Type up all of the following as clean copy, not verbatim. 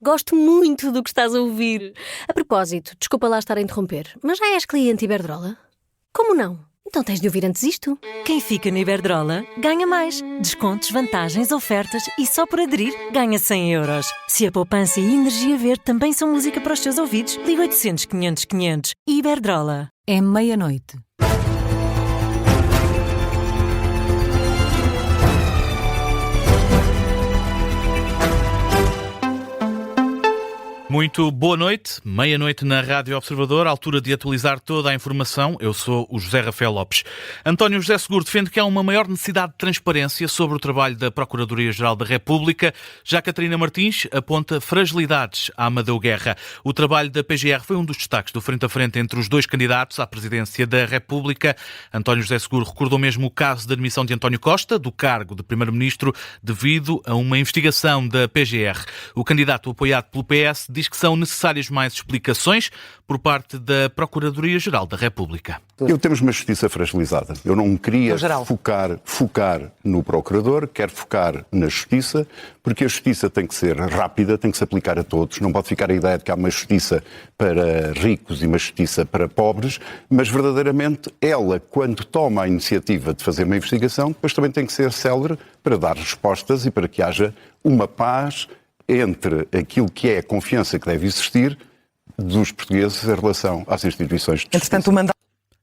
Gosto muito do que estás a ouvir. A propósito, desculpa lá estar a interromper, mas já és cliente Iberdrola? Como não? Então tens de ouvir antes isto. Quem fica na Iberdrola ganha mais. Descontos, vantagens, ofertas e só por aderir ganha 100 euros. Se a poupança e a energia verde também são música para os teus ouvidos, liga 800 500 500. Iberdrola. É meia-noite. Muito boa noite, meia-noite na Rádio Observador, altura de atualizar toda a informação. Eu sou o José Rafael Lopes. António José Seguro defende que há uma maior necessidade de transparência sobre o trabalho da Procuradoria-Geral da República. Já Catarina Martins aponta fragilidades à Amadeu Guerra. O trabalho da PGR foi um dos destaques do frente a frente entre os dois candidatos à presidência da República. António José Seguro recordou mesmo o caso da admissão de António Costa do cargo de Primeiro-Ministro devido a uma investigação da PGR. O candidato apoiado pelo PS diz que são necessárias mais explicações por parte da Procuradoria-Geral da República. Temos uma justiça fragilizada. Eu não queria focar no procurador, quero focar na justiça, porque a justiça tem que ser rápida, tem que se aplicar a todos. Não pode ficar a ideia de que há uma justiça para ricos e uma justiça para pobres, mas verdadeiramente ela, quando toma a iniciativa de fazer uma investigação, depois também tem que ser célere para dar respostas e para que haja uma paz entre aquilo que é a confiança que deve existir dos portugueses em relação às instituições de justiça.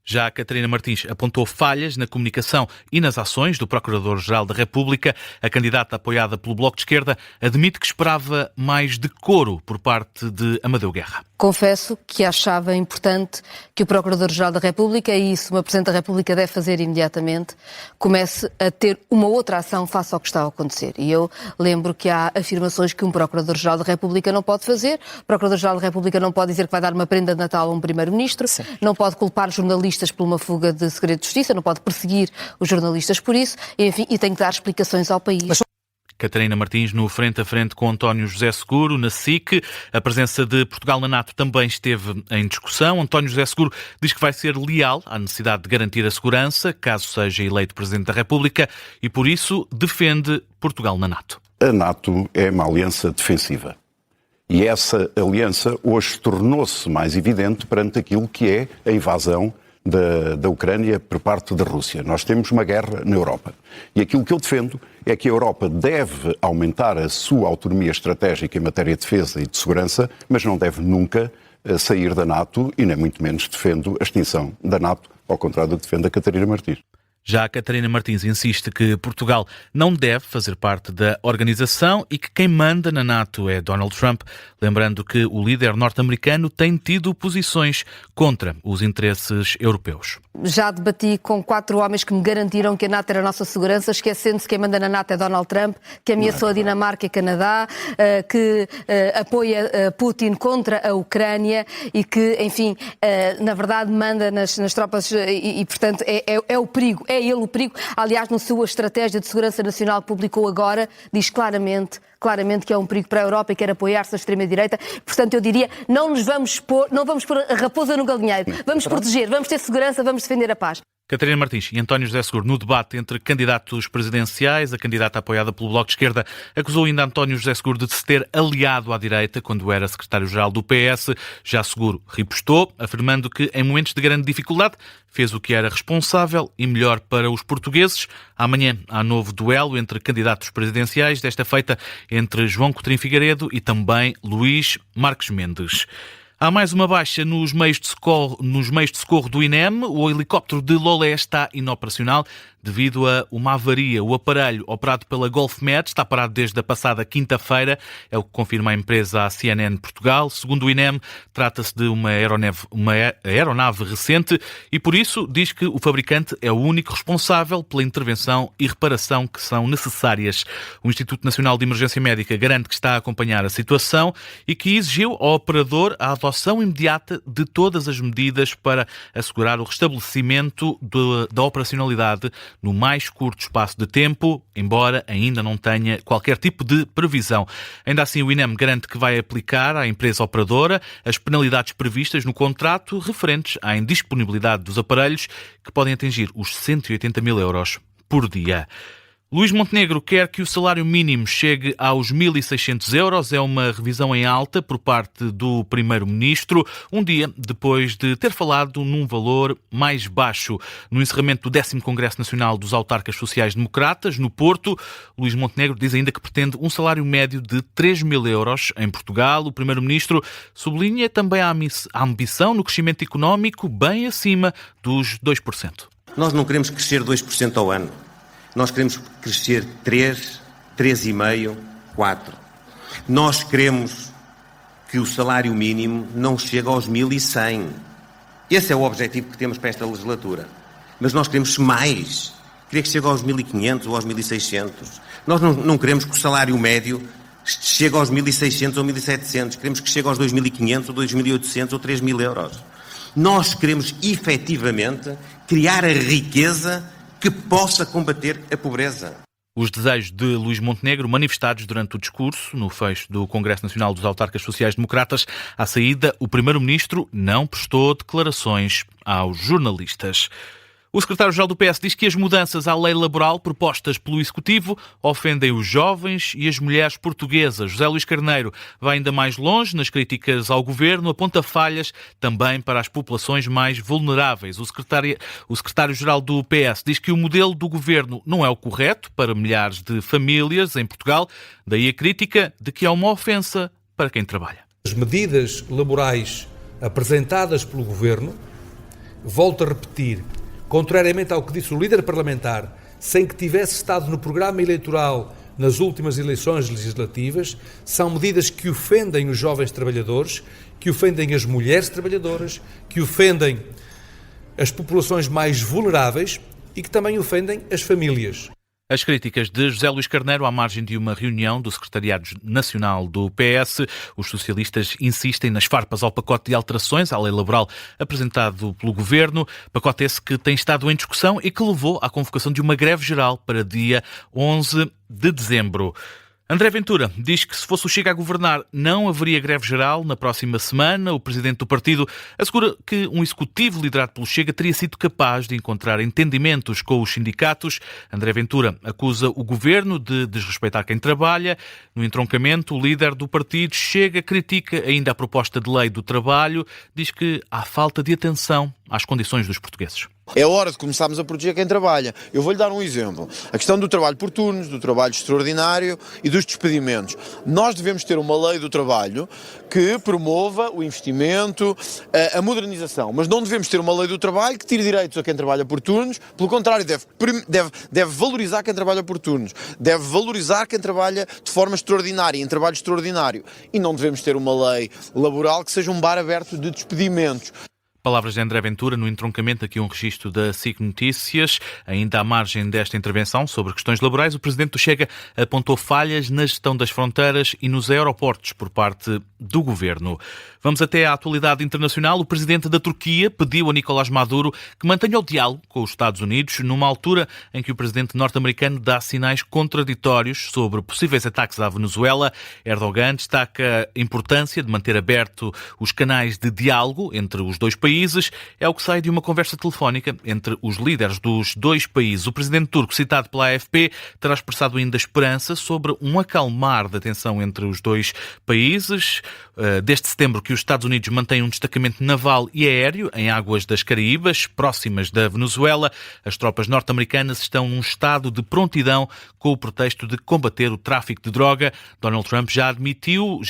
Já a Catarina Martins apontou falhas na comunicação e nas ações do Procurador-Geral da República. A candidata apoiada pelo Bloco de Esquerda admite que esperava mais decoro por parte de Amadeu Guerra. Confesso que achava importante que o Procurador-Geral da República, e isso uma Presidente da República deve fazer imediatamente, comece a ter uma outra ação face ao que está a acontecer. E eu lembro que há afirmações que um Procurador-Geral da República não pode fazer. O Procurador-Geral da República não pode dizer que vai dar uma prenda de Natal a um Primeiro-Ministro, não pode culpar jornalistas por uma fuga de segredo de justiça, não pode perseguir os jornalistas por isso, enfim, e tem que dar explicações ao país. Catarina Martins no frente a frente com António José Seguro na SIC. A presença de Portugal na NATO também esteve em discussão. António José Seguro diz que vai ser leal à necessidade de garantir a segurança, caso seja eleito Presidente da República, e por isso defende Portugal na NATO. A NATO é uma aliança defensiva. E essa aliança hoje tornou-se mais evidente perante aquilo que é a invasão da Ucrânia por parte da Rússia. Nós temos uma guerra na Europa. E aquilo que eu defendo é que a Europa deve aumentar a sua autonomia estratégica em matéria de defesa e de segurança, mas não deve nunca sair da NATO e nem muito menos defendo a extinção da NATO, ao contrário do que defende a Catarina Martins. Já a Catarina Martins insiste que Portugal não deve fazer parte da organização e que quem manda na NATO é Donald Trump, lembrando que o líder norte-americano tem tido posições contra os interesses europeus. Já debati com 4 homens que me garantiram que a NATO era a nossa segurança, esquecendo-se que quem manda na NATO é Donald Trump, que ameaçou a Dinamarca e Canadá, que apoia Putin contra a Ucrânia e que, enfim, na verdade manda nas tropas e portanto, é o perigo. É ele o perigo. Aliás, na sua estratégia de segurança nacional que publicou agora, diz claramente que é um perigo para a Europa e quer apoiar-se na extrema-direita. Portanto, eu diria, não vamos pôr a raposa no galinheiro. Vamos proteger, vamos ter segurança, vamos defender a paz. Catarina Martins e António José Seguro, no debate entre candidatos presidenciais, a candidata apoiada pelo Bloco de Esquerda acusou ainda António José Seguro de se ter aliado à direita quando era secretário-geral do PS. Já Seguro ripostou, afirmando que em momentos de grande dificuldade fez o que era responsável e melhor para os portugueses. Amanhã há novo duelo entre candidatos presidenciais, desta feita entre João Coutinho Figueiredo e também Luís Marques Mendes. Há mais uma baixa nos meios de socorro do INEM. O helicóptero de Lolé está inoperacional devido a uma avaria. O aparelho, operado pela GolfMed, está parado desde a passada quinta-feira, é o que confirma a empresa à CNN Portugal. Segundo o INEM, trata-se de uma aeronave recente e, por isso, diz que o fabricante é o único responsável pela intervenção e reparação que são necessárias. O Instituto Nacional de Emergência Médica garante que está a acompanhar a situação e que exigiu ao operador a adoção imediata de todas as medidas para assegurar o restabelecimento da operacionalidade no mais curto espaço de tempo, embora ainda não tenha qualquer tipo de previsão. Ainda assim, o INEM garante que vai aplicar à empresa operadora as penalidades previstas no contrato referentes à indisponibilidade dos aparelhos, que podem atingir os 180 mil euros por dia. Luís Montenegro quer que o salário mínimo chegue aos 1.600 euros. É uma revisão em alta por parte do Primeiro-Ministro, um dia depois de ter falado num valor mais baixo. No encerramento do 10º Congresso Nacional dos Autarcas Sociais-Democratas, no Porto, Luís Montenegro diz ainda que pretende um salário médio de 3.000 euros em Portugal. O Primeiro-Ministro sublinha também a ambição no crescimento económico bem acima dos 2%. Nós não queremos crescer 2% ao ano. Nós queremos crescer 3, 3,5, 4. Nós queremos que o salário mínimo não chegue aos 1.100. Esse é o objetivo que temos para esta legislatura. Mas nós queremos mais. Queria que chegue aos 1.500 ou aos 1.600. Nós não queremos que o salário médio chegue aos 1.600 ou 1.700. Queremos que chegue aos 2.500 ou 2.800 ou 3.000 euros. Nós queremos, efetivamente, criar a riqueza que possa combater a pobreza. Os desejos de Luís Montenegro manifestados durante o discurso no fecho do Congresso Nacional dos Autarcas Sociais-Democratas. À saída, o Primeiro-Ministro não prestou declarações aos jornalistas. O secretário-geral do PS diz que as mudanças à lei laboral propostas pelo Executivo ofendem os jovens e as mulheres portuguesas. José Luís Carneiro vai ainda mais longe nas críticas ao governo, aponta falhas também para as populações mais vulneráveis. O secretário-geral do PS diz que o modelo do governo não é o correto para milhares de famílias em Portugal, daí a crítica de que é uma ofensa para quem trabalha. As medidas laborais apresentadas pelo governo, volto a repetir, contrariamente ao que disse o líder parlamentar, sem que tivesse estado no programa eleitoral nas últimas eleições legislativas, são medidas que ofendem os jovens trabalhadores, que ofendem as mulheres trabalhadoras, que ofendem as populações mais vulneráveis e que também ofendem as famílias. As críticas de José Luís Carneiro à margem de uma reunião do Secretariado Nacional do PS. Os socialistas insistem nas farpas ao pacote de alterações à lei laboral apresentado pelo Governo. Pacote esse que tem estado em discussão e que levou à convocação de uma greve geral para dia 11 de dezembro. André Ventura diz que se fosse o Chega a governar não haveria greve geral na próxima semana. O presidente do partido assegura que um executivo liderado pelo Chega teria sido capaz de encontrar entendimentos com os sindicatos. André Ventura acusa o governo de desrespeitar quem trabalha. No entroncamento, o líder do partido Chega critica ainda a proposta de lei do trabalho. Diz que há falta de atenção às condições dos portugueses. É hora de começarmos a proteger quem trabalha. Eu vou-lhe dar um exemplo. A questão do trabalho por turnos, do trabalho extraordinário e dos despedimentos. Nós devemos ter uma lei do trabalho que promova o investimento, a modernização, mas não devemos ter uma lei do trabalho que tire direitos a quem trabalha por turnos. Pelo contrário, deve valorizar quem trabalha por turnos. Deve valorizar quem trabalha de forma extraordinária, em trabalho extraordinário. E não devemos ter uma lei laboral que seja um bar aberto de despedimentos. Palavras de André Ventura no entroncamento, aqui um registro da SIC Notícias. Ainda à margem desta intervenção sobre questões laborais, o presidente do Chega apontou falhas na gestão das fronteiras e nos aeroportos por parte do governo. Vamos até à atualidade internacional. O presidente da Turquia pediu a Nicolás Maduro que mantenha o diálogo com os Estados Unidos numa altura em que o presidente norte-americano dá sinais contraditórios sobre possíveis ataques à Venezuela. Erdogan destaca a importância de manter aberto os canais de diálogo entre os dois países. É o que sai de uma conversa telefónica entre os líderes dos dois países. O presidente turco, citado pela AFP, terá expressado ainda esperança sobre um acalmar da tensão entre os dois países. Desde setembro que os Estados Unidos mantêm um destacamento naval e aéreo em águas das Caraíbas, próximas da Venezuela. As tropas norte-americanas estão num estado de prontidão com o pretexto de combater o tráfico de droga. Donald Trump já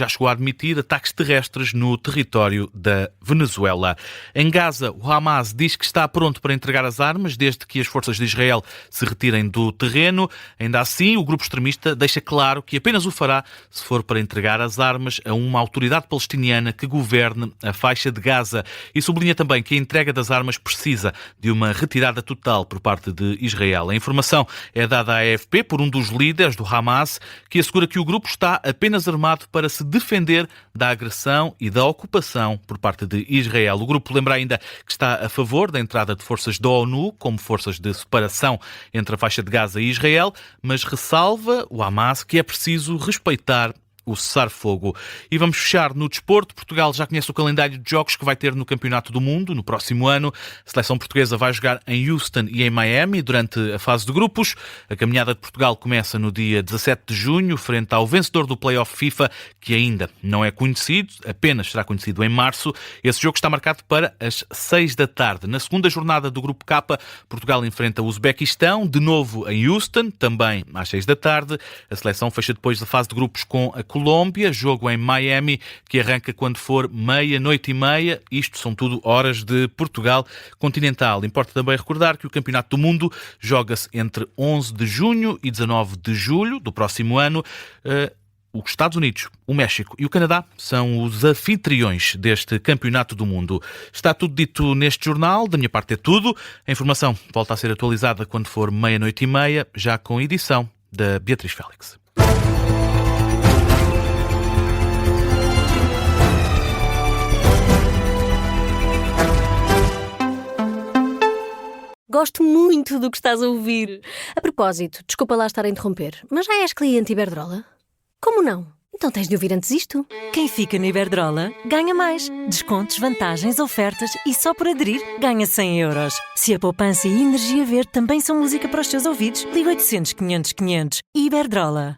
chegou a admitir ataques terrestres no território da Venezuela. Em Gaza, o Hamas diz que está pronto para entregar as armas desde que as forças de Israel se retirem do terreno. Ainda assim, o grupo extremista deixa claro que apenas o fará se for para entregar as armas a uma autoridade palestiniana que governe a faixa de Gaza. E sublinha também que a entrega das armas precisa de uma retirada total por parte de Israel. A informação é dada à AFP por um dos líderes do Hamas, que assegura que o grupo está apenas armado para se defender da agressão e da ocupação por parte de Israel. O grupo lembra ainda que está a favor da entrada de forças da ONU como forças de separação entre a faixa de Gaza e Israel, mas ressalva o Hamas que é preciso respeitar o cessar-fogo. E vamos fechar no desporto. Portugal já conhece o calendário de jogos que vai ter no Campeonato do Mundo no próximo ano. A seleção portuguesa vai jogar em Houston e em Miami durante a fase de grupos. A caminhada de Portugal começa no dia 17 de junho, frente ao vencedor do Play-off FIFA, que ainda não é conhecido, apenas será conhecido em março. Esse jogo está marcado para as 6 da tarde. Na segunda jornada do Grupo K, Portugal enfrenta o Uzbequistão, de novo em Houston, também às 6 da tarde. A seleção fecha depois da fase de grupos com a Colômbia, jogo em Miami, que arranca quando for 00:30. Isto são tudo horas de Portugal continental. Importa também recordar que o Campeonato do Mundo joga-se entre 11 de junho e 19 de julho do próximo ano. Os Estados Unidos, o México e o Canadá são os anfitriões deste Campeonato do Mundo. Está tudo dito neste jornal. Da minha parte é tudo. A informação volta a ser atualizada quando for 00:30, já com edição da Beatriz Félix. Gosto muito do que estás a ouvir. A propósito, desculpa lá estar a interromper, mas já és cliente Iberdrola? Como não? Então tens de ouvir antes isto. Quem fica na Iberdrola ganha mais. Descontos, vantagens, ofertas e só por aderir ganha 100 euros. Se a poupança e a energia verde também são música para os teus ouvidos, liga 800 500 500. Iberdrola.